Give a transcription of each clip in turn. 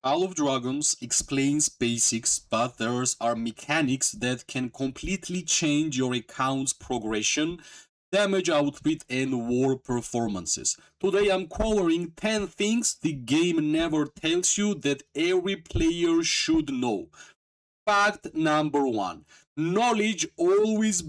Call of Dragons explains basics, but there are mechanics that can completely change your account's progression, damage output, and war performances. Today I'm covering 10 things the game never tells you that every player should know. Fact number one: knowledge always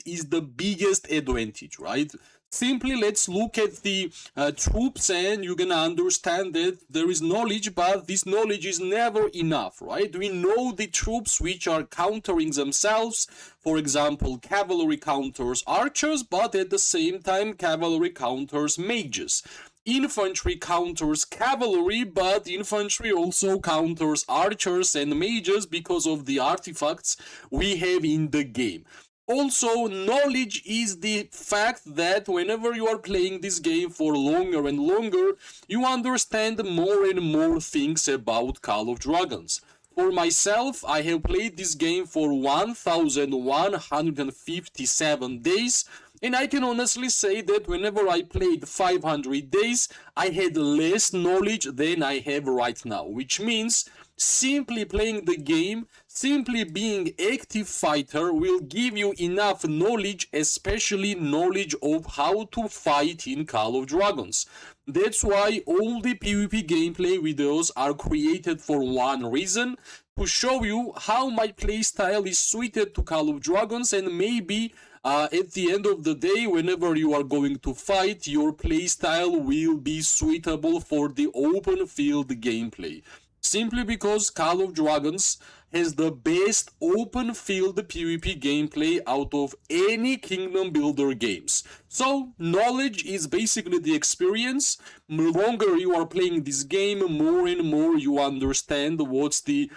is the biggest advantage, right? Simply let's look at the troops and you're gonna understand that there is knowledge, but this knowledge is never enough, right? We know the troops which are countering themselves. For example, cavalry counters archers, but at the same time cavalry counters mages. Infantry counters cavalry, but infantry also counters archers and mages because of the artifacts we have in the game. Also, knowledge is the fact that whenever you are playing this game for longer and longer, you understand more and more things about Call of Dragons. For myself, I have played this game for 1157 days, and I can honestly say that whenever I played 500 days, I had less knowledge than I have right now, which means simply playing the game, simply being active fighter will give you enough knowledge, especially knowledge of how to fight in Call of Dragons. That's why all the PvP gameplay videos are created for one reason: to show you how my playstyle is suited to Call of Dragons, and maybe at the end of the day, whenever you are going to fight, your playstyle will be suitable for the open field gameplay. Simply because Call of Dragons has the best open field PvP gameplay out of any Kingdom Builder games. So, knowledge is basically the experience. The longer you are playing this game, more and more you understand what's the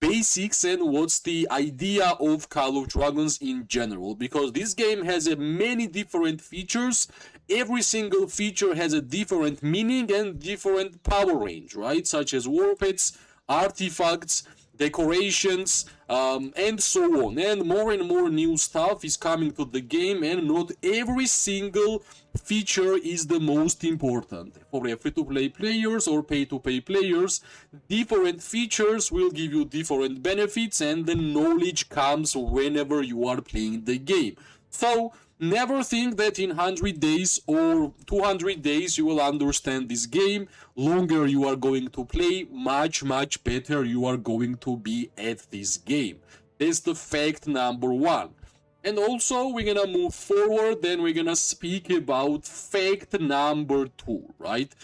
basics and what's the idea of Call of Dragons in general, because this game has many different features. Every single feature has a different meaning and different power range, right? Such as war pets, artifacts, decorations, and so on. And more new stuff is coming to the game, and not every single feature is the most important. For free-to-play players or pay-to-play players, different features will give you different benefits, and the knowledge comes whenever you are playing the game. So, never think that in 100 days or 200 days you will understand this game. Longer you are going to play, much better you are going to be at this game. That's the fact number one. And also, we're gonna move forward, then we're gonna speak about fact number two, right?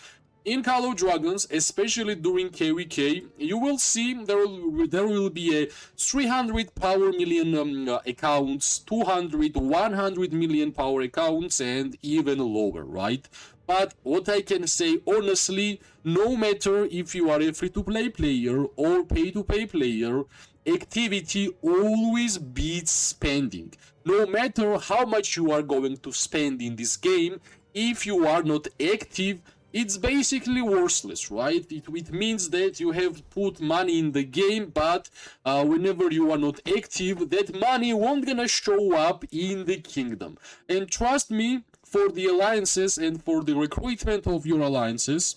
In Call of Dragons, especially during KvK, you will see there will be a 300 power million accounts, 200, 100 million power accounts, and even lower, right? But what I can say honestly, no matter if you are a free-to-play player or pay-to-pay player, activity always beats spending. No matter how much you are going to spend in this game, if you are not active, it's basically worthless, right? It means that you have put money in the game, but whenever you are not active, that money won't gonna show up in the kingdom. And trust me, for the alliances and for the recruitment of your alliances,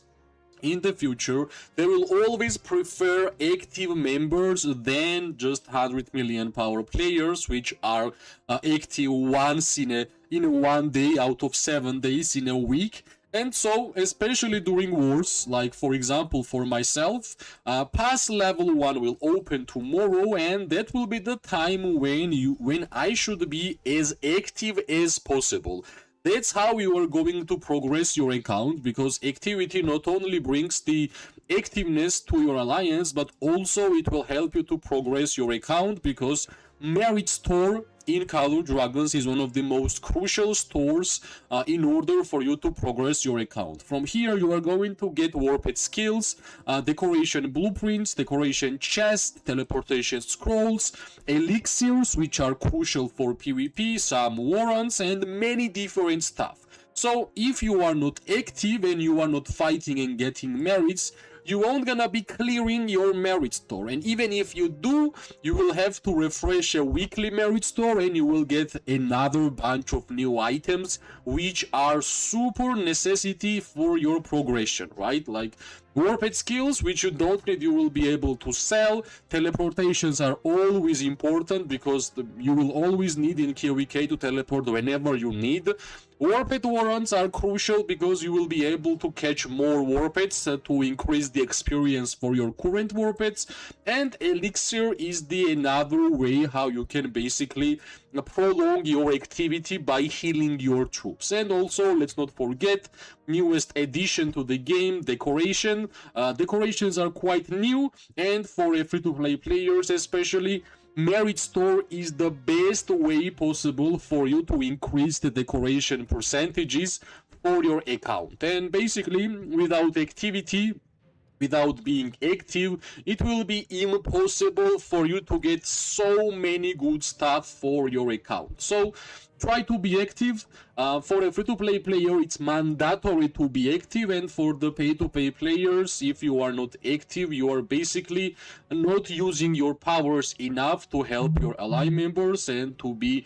in the future, they will always prefer active members than just 100 million power players, which are active once in one day out of 7 days in a week. And so, especially during wars, like for example for myself, pass level 1 will open tomorrow, and that will be the time when I should be as active as possible. That's how you are going to progress your account, because activity not only brings the activeness to your alliance, but also it will help you to progress your account, because merit store in Call of Dragons is one of the most crucial stores in order for you to progress your account. From here, you are going to get warped skills, decoration blueprints, decoration chests, teleportation scrolls, elixirs, which are crucial for PvP, some warrants, and many different stuff. So if you are not active and you are not fighting and getting merits, you won't gonna be clearing your merit store, and even if you do, you will have to refresh a weekly merit store and you will get another bunch of new items which are super necessity for your progression, right? Like Warped skills, which you don't need, you will be able to sell. Teleportations are always important because you will always need in KvK to teleport whenever you need. Warped warrants are crucial because you will be able to catch more warpeds to increase the experience for your current warpeds. And elixir is the another way how you can basically prolong your activity by healing your troops. And also, let's not forget, newest addition to the game, decoration. Decorations are quite new, and for a free-to-play players especially, Merit Store is the best way possible for you to increase the decoration percentages for your account. And basically, without activity, without being active, it will be impossible for you to get so many good stuff for your account. So try to be active. For a free-to-play player, it's mandatory to be active, and for the pay-to-play players, if you are not active, you are basically not using your powers enough to help your ally members and to be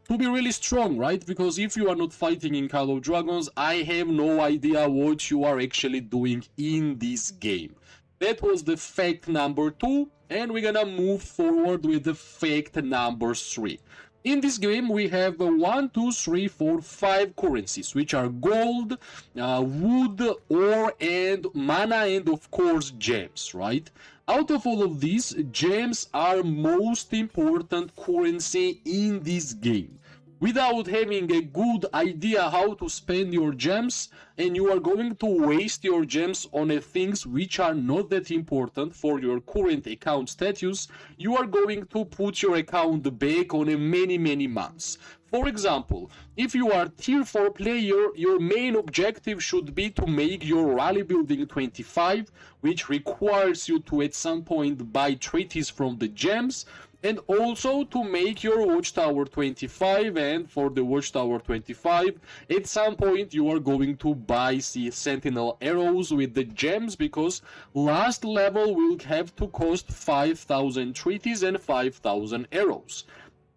really strong, right? Because if you are not fighting in Call of Dragons, I have no idea what you are actually doing in this game. That was the fact number 2, and we're gonna move forward with the fact number 3. In this game, we have 1, 2, 3, 4, 5 currencies, which are gold, wood, ore, and mana, and of course gems, right? Out of all of these, gems are most important currency in this game. Without having a good idea how to spend your gems, and you are going to waste your gems on things which are not that important for your current account status, you are going to put your account back on many months. For example, if you are tier 4 player, your main objective should be to make your rally building 25, which requires you to at some point buy treaties from the gems, and also to make your watchtower 25, and for the watchtower 25, at some point you are going to buy the sentinel arrows with the gems, because last level will have to cost 5,000 treaties and 5,000 arrows.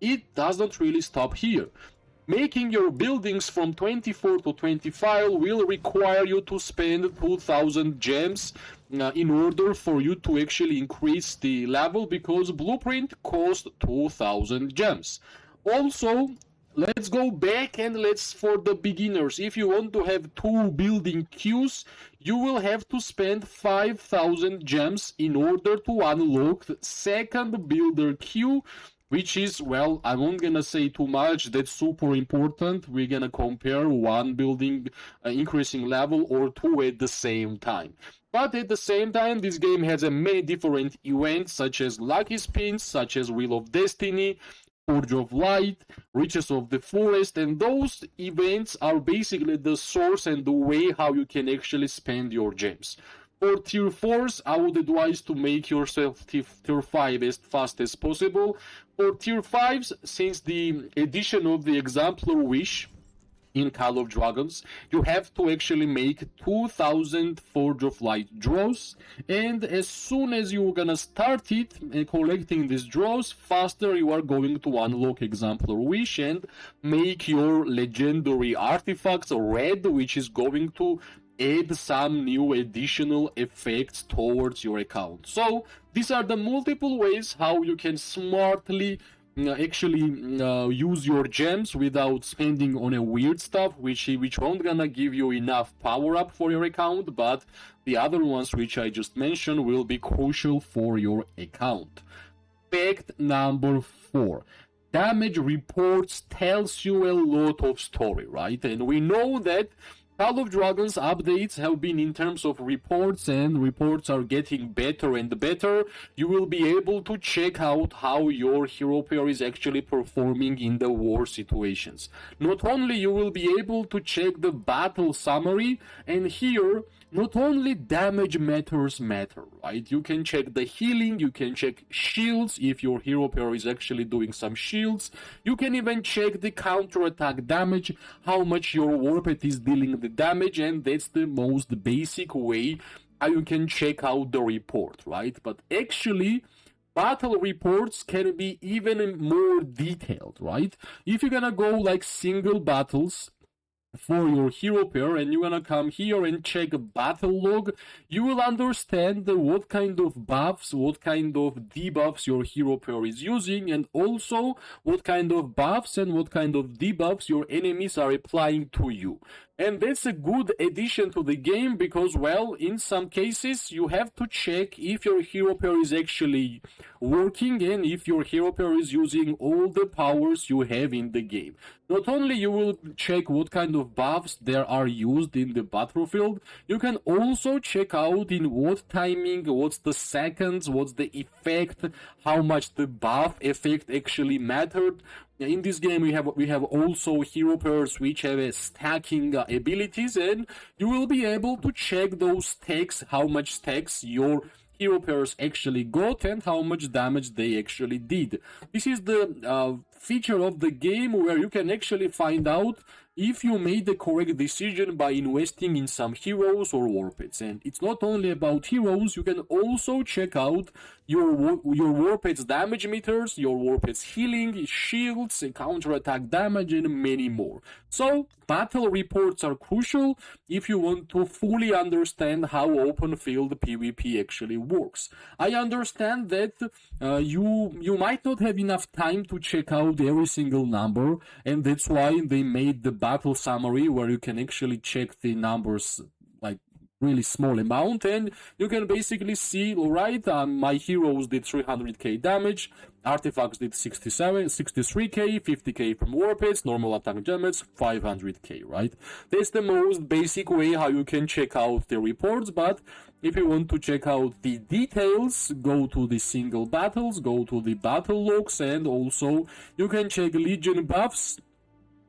It doesn't really stop here. Making your buildings from 24 to 25 will require you to spend 2,000 gems in order for you to actually increase the level, because blueprint costs 2,000 gems. Also, let's go back and for the beginners, if you want to have 2 building queues, you will have to spend 5,000 gems in order to unlock the second builder queue, which is, well, I won't gonna say too much, that's super important. We're gonna compare 1 building increasing level or 2 at the same time. But at the same time, this game has many different events, such as Lucky Spins, such as Wheel of Destiny, Forge of Light, Riches of the Forest, and those events are basically the source and the way how you can actually spend your gems. For tier 4s, I would advise to make yourself tier 5 as fast as possible. For tier 5s, since the addition of the Exemplar Wish in Call of Dragons, you have to actually make 2,000 Forge of Light draws, and as soon as you're gonna start it and collecting these draws, faster you are going to unlock Exemplar Wish and make your legendary artifacts red, which is going to add some new additional effects towards your account. So these are the multiple ways how you can smartly use your gems without spending on a weird stuff which won't gonna give you enough power up for your account, but the other ones which I just mentioned will be crucial for your account. Fact number 4. Damage reports tells you a lot of story, right? And we know that Call of Dragons updates have been in terms of reports, and reports are getting better and better. You will be able to check out how your hero pair is actually performing in the war situations. Not only you will be able to check the battle summary, and here not only damage matter, right? You can check the healing, you can check shields if your hero pair is actually doing some shields. You can even check the counter-attack damage, how much your warped is dealing the damage, and that's the most basic way how you can check out the report, right? But actually, battle reports can be even more detailed, right? If you're gonna go like single battles, for your hero pair, and you're gonna come here and check battle log, you will understand what kind of buffs, what kind of debuffs your hero pair is using, and also what kind of buffs and what kind of debuffs your enemies are applying to you. And that's a good addition to the game because, well, in some cases you have to check if your hero pair is actually working and if your hero pair is using all the powers you have in the game. Not only you will check what kind of buffs there are used in the battlefield, you can also check out in what timing, what's the seconds, what's the effect, how much the buff effect actually mattered. In this game we have also hero pairs which have a stacking abilities, and you will be able to check those stacks, how much stacks your hero pairs actually got and how much damage they actually did. This is the feature of the game where you can actually find out if you made the correct decision by investing in some heroes or war pets. And it's not only about heroes, you can also check out your war pets damage meters, your war pets healing, shields, counter-attack damage, and many more. So battle reports are crucial if you want to fully understand how open field PvP actually works. I understand that you might not have enough time to check out every single number, and that's why they made the battle summary where you can actually check the numbers like really small amount, and you can basically see, alright, my heroes did 300k damage, artifacts did 63k, 50k from war pets, normal attack damage 500k, right? That's the most basic way how you can check out the reports. But if you want to check out the details, go to the single battles, go to the battle logs, and also you can check legion buffs,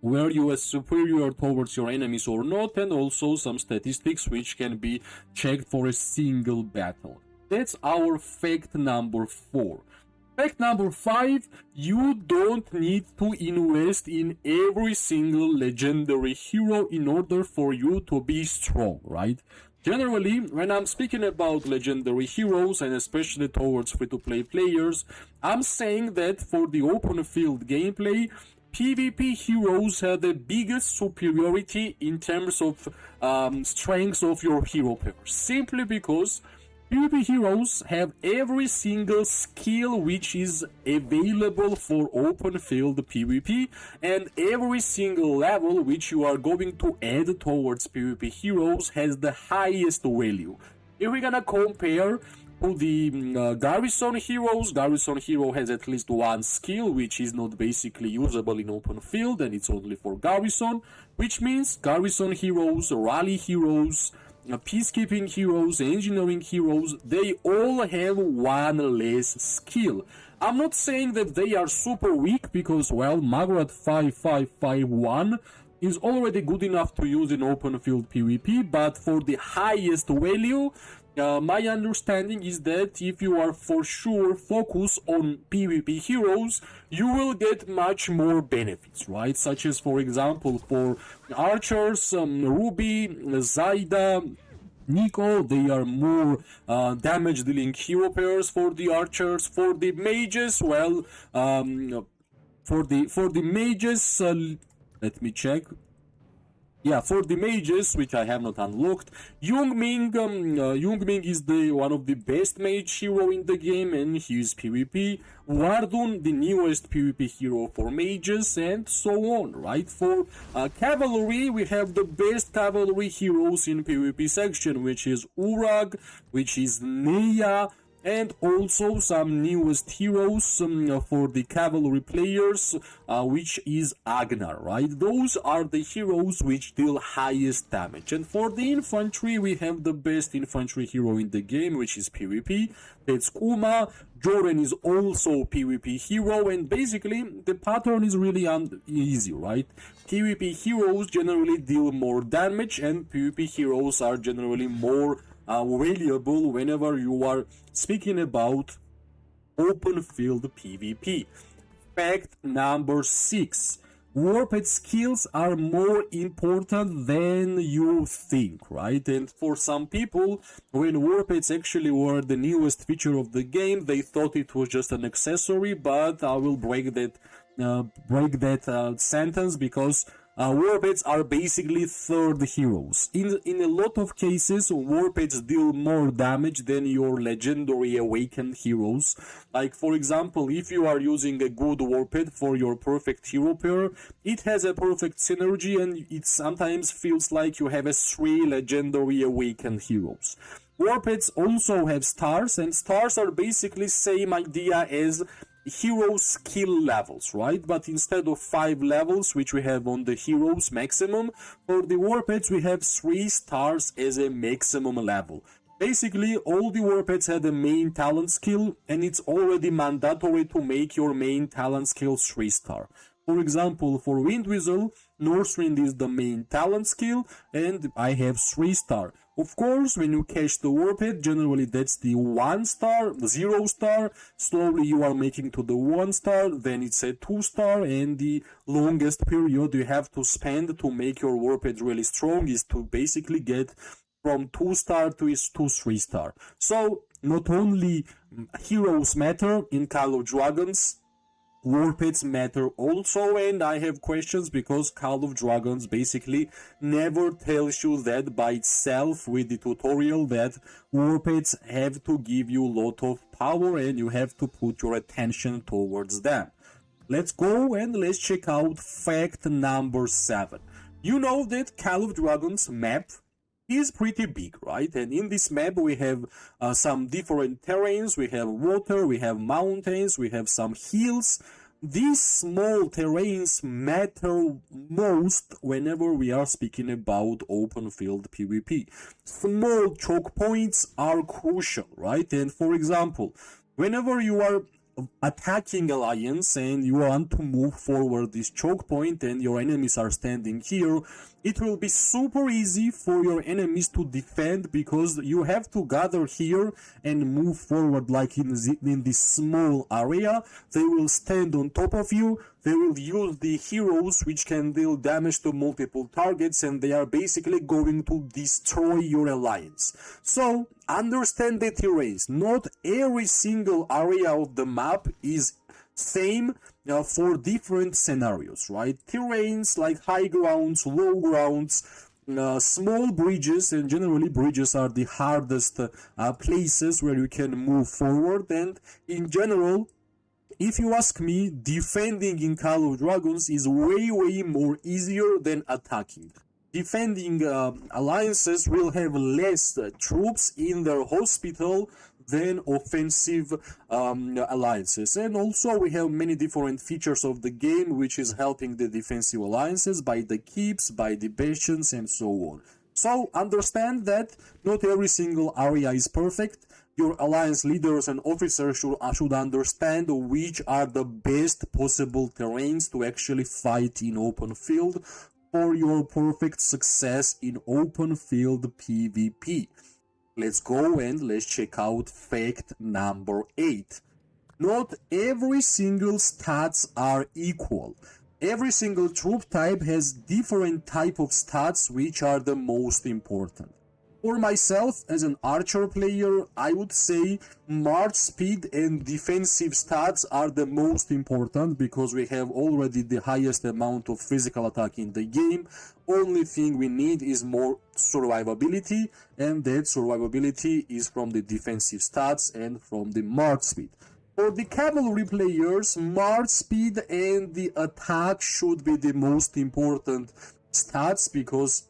where you are superior towards your enemies or not, and also some statistics which can be checked for a single battle. That's our fact number 4. Fact number 5, you don't need to invest in every single legendary hero in order for you to be strong, right? Generally, when I'm speaking about legendary heroes, and especially towards free-to-play players, I'm saying that for the open field gameplay, PvP heroes have the biggest superiority in terms of strengths of your hero pair, simply because PvP heroes have every single skill which is available for open field PvP, and every single level which you are going to add towards PvP heroes has the highest value. If we're gonna compare to the Garrison heroes, Garrison hero has at least one skill which is not basically usable in open field, and it's only for Garrison, which means Garrison heroes, rally heroes, peacekeeping heroes, engineering heroes, they all have one less skill. I'm not saying that they are super weak, because, well, Magrat 5551 is already good enough to use in open field PvP, but for the highest value, my understanding is that if you are for sure focused on PvP heroes, you will get much more benefits, right? Such as, for example, for archers, Ruby, Zaida, Nico, they are more damage dealing hero pairs for the archers. For the mages, well, for the mages, let me check. Yeah, for the mages, which I have not unlocked, Youngming is the one of the best mage hero in the game, and he is PvP. Wardun, the newest PvP hero for mages, and so on, right? For cavalry, we have the best cavalry heroes in PvP section, which is Urag, which is Neya, and also some newest heroes for the cavalry players, which is Agnar, right? Those are the heroes which deal highest damage. And for the infantry, we have the best infantry hero in the game, which is PvP. It's Kuma. Joren is also PvP hero, and basically the pattern is really easy, right? PvP heroes generally deal more damage, and PvP heroes are generally more valuable whenever you are speaking about open field PvP. Fact number 6. Warped skills are more important than you think, right? And for some people, when warpeds actually were the newest feature of the game, they thought it was just an accessory, but I will break that sentence, because Warpaths are basically third heroes. In a lot of cases, Warpaths deal more damage than your legendary awakened heroes. Like for example, if you are using a good Warpath for your perfect hero pair, it has a perfect synergy and it sometimes feels like you have a 3 legendary awakened heroes. Warpaths also have stars, and stars are basically same idea as hero skill levels, right? But instead of 5 levels, which we have on the heroes maximum, for the Warpaths we have 3 stars as a maximum level. Basically, all the Warpaths have a main talent skill, and it's already mandatory to make your main talent skill 3 star. For example, for Wind Whistle, Northwind is the main talent skill, and I have 3 star. Of course, when you catch the Warpath, generally that's the 1 star, 0 star, slowly you are making to the 1 star, then it's a 2 star, and the longest period you have to spend to make your Warpath really strong is to basically get from 2 star to 3 star. So, not only heroes matter in Call of Dragons, Warpaths matter also, and I have questions because Call of Dragons basically never tells you that by itself with the tutorial that Warpaths have to give you a lot of power and you have to put your attention towards them. Let's go and let's check out fact number 7. You know that Call of Dragons map is pretty big, right? And in this map we have some different terrains. We have water, we have mountains, we have some hills. These small terrains matter most whenever we are speaking about open field PvP. Small choke points are crucial, right? And for example, whenever you are attacking alliance and you want to move forward this choke point and your enemies are standing here, it will be super easy for your enemies to defend because you have to gather here and move forward like in this small area. They will stand on top of you, they will use the heroes which can deal damage to multiple targets, and they are basically going to destroy your alliance. So understand the terrains. Not every single area of the map is same for different scenarios, right? Terrains like high grounds, low grounds, small bridges, and generally bridges are the hardest places where you can move forward. And in general, if you ask me, defending in Call of Dragons is way more easier than attacking. Defending alliances will have less troops in their hospital than offensive alliances. And also we have many different features of the game which is helping the defensive alliances by the keeps, by the bastions, and so on. So understand that not every single area is perfect. Your alliance leaders and officers should understand which are the best possible terrains to actually fight in open field for your perfect success in open field PvP. Let's go and let's check out fact number 8. Not every single stats are equal. Every single troop type has different type of stats which are the most important. For myself, as an archer player, I would say march speed and defensive stats are the most important because we have already the highest amount of physical attack in the game. Only thing we need is more survivability, and that survivability is from the defensive stats and from the march speed. For the cavalry players, march speed and the attack should be the most important stats because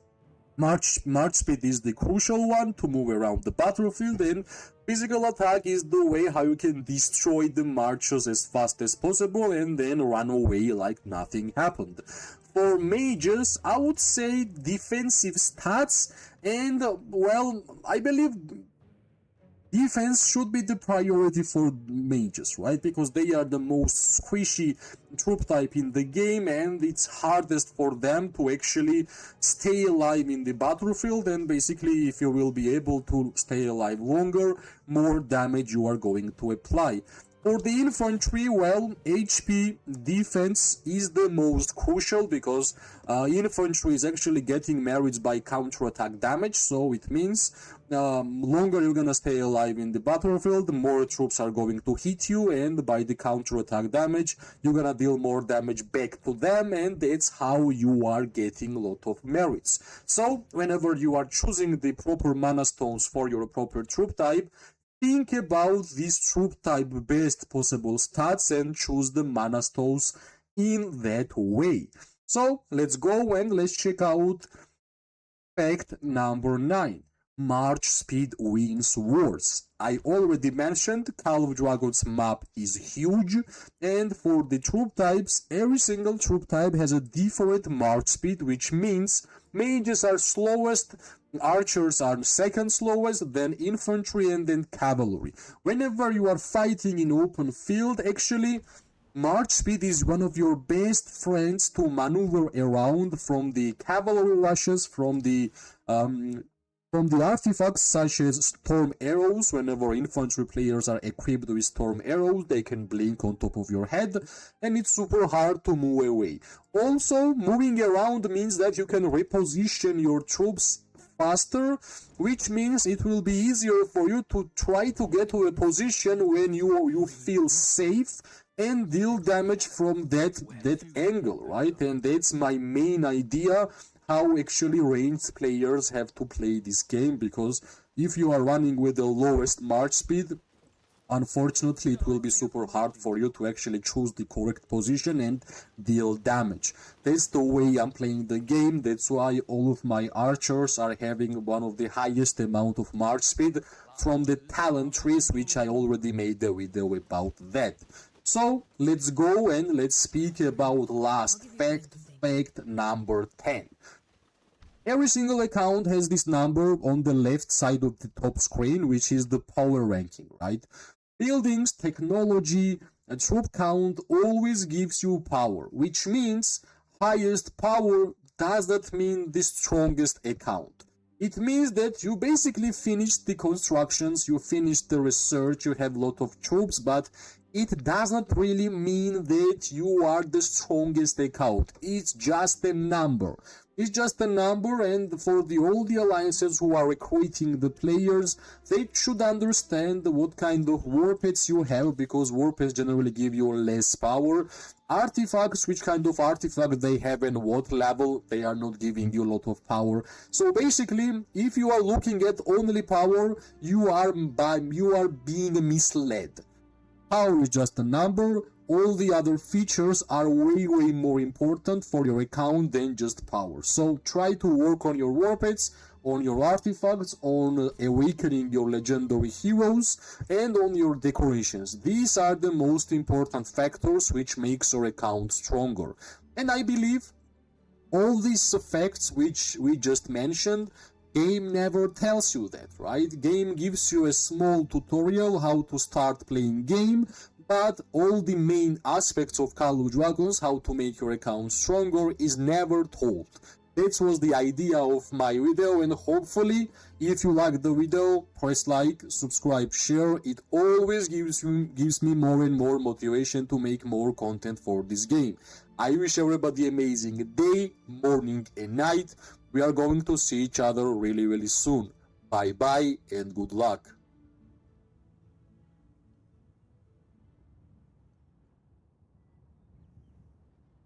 March speed is the crucial one to move around the battlefield, and physical attack is the way how you can destroy the marchers as fast as possible and then run away like nothing happened. For mages, I would say defensive stats, and well, I believe defense should be the priority for mages, right? Because they are the most squishy troop type in the game, and it's hardest for them to actually stay alive in the battlefield. And basically, if you will be able to stay alive longer, more damage you are going to apply. For the infantry, well, HP defense is the most crucial because infantry is actually getting married by counterattack damage, so it means longer you're gonna stay alive in the battlefield, more troops are going to hit you, and by the counterattack damage, you're gonna deal more damage back to them, and that's how you are getting a lot of merits. So, whenever you are choosing the proper mana stones for your proper troop type, think about this troop type best possible stats and choose the mana stones in that way. So let's go and let's check out fact number 9. March speed wins wars. I already mentioned Call of Dragons map is huge, and for the troop types, every single troop type has a different march speed, which means mages are slowest, archers are second slowest, then infantry, and then cavalry. Whenever you are fighting in open field, actually, march speed is one of your best friends to maneuver around from the cavalry rushes, from the artifacts such as storm arrows. Whenever infantry players are equipped with storm arrows, they can blink on top of your head, and it's super hard to move away. Also, moving around means that you can reposition your troops faster, which means it will be easier for you to try to get to a position when you feel safe and deal damage from that angle, right? And that's my main idea how actually ranged players have to play this game, because if you are running with the lowest march speed, unfortunately it will be super hard for you to actually choose the correct position and deal damage. That's the way I'm playing the game. That's why all of my archers are having one of the highest amount of march speed from the talent trees, which I already made a video about that. So let's go and let's speak about last fact number 10. Every single account has this number on the left side of the top screen, which is the power ranking, right? Buildings, technology, and troop count always gives you power, which means highest power does not mean the strongest account. It means that you basically finished the constructions, you finished the research, you have a lot of troops, but it does not really mean that you are the strongest account. It's just a number. It's just a number, and for all the alliances who are recruiting the players, they should understand what kind of war pets you have, because war pets generally give you less power. Artifacts, which kind of artifact they have and what level, they are not giving you a lot of power. So basically, if you are looking at only power, you are being misled. Power is just a number. All the other features are way more important for your account than just power. So try to work on your war pets, on your artifacts, on awakening your legendary heroes, and on your decorations. These are the most important factors which makes your account stronger. And I believe all these effects which we just mentioned, game never tells you that, right? Game gives you a small tutorial how to start playing game, but all the main aspects of Call of Dragons, how to make your account stronger, is never told. That was the idea of my video, and hopefully, if you like the video, press like, subscribe, share. It always gives me more and more motivation to make more content for this game. I wish everybody an amazing day, morning and night. We are going to see each other really soon. Bye bye and good luck.